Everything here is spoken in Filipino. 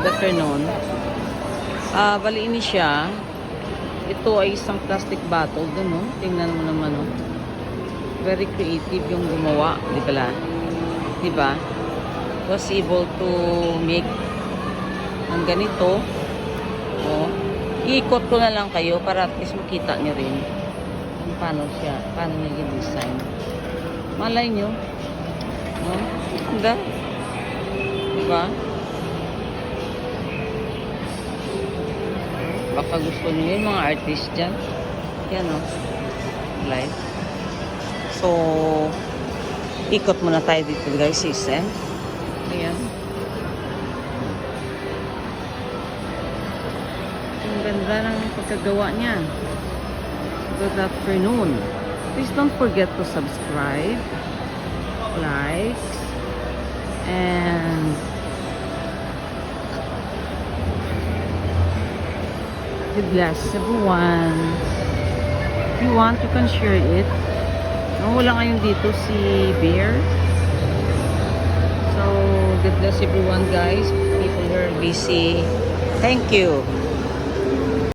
good afternoon. Bali ini siya. Ito ay isang plastic bottle dun, no? Tingnan mo naman, no? Very creative yung gumawa, di ba? Di ba? Was able to make ang ganito. Oh. Iikot ko na lang kayo para at least makita niyo rin kung paano siya, paano niya i-design. Malay nyo. No? Ganda. Diba? Baka gusto niyo yung mga artist dyan. Yan o. Live. So, ikot muna tayo dito guys, sis. Ayan. Ang ganda ng pagkagawa niya. Good afternoon. Please don't forget to subscribe, like, and God bless everyone. If you want, you can share it. No, wala ngayon dito si Bear. So, God bless everyone guys. People who are busy. Thank you.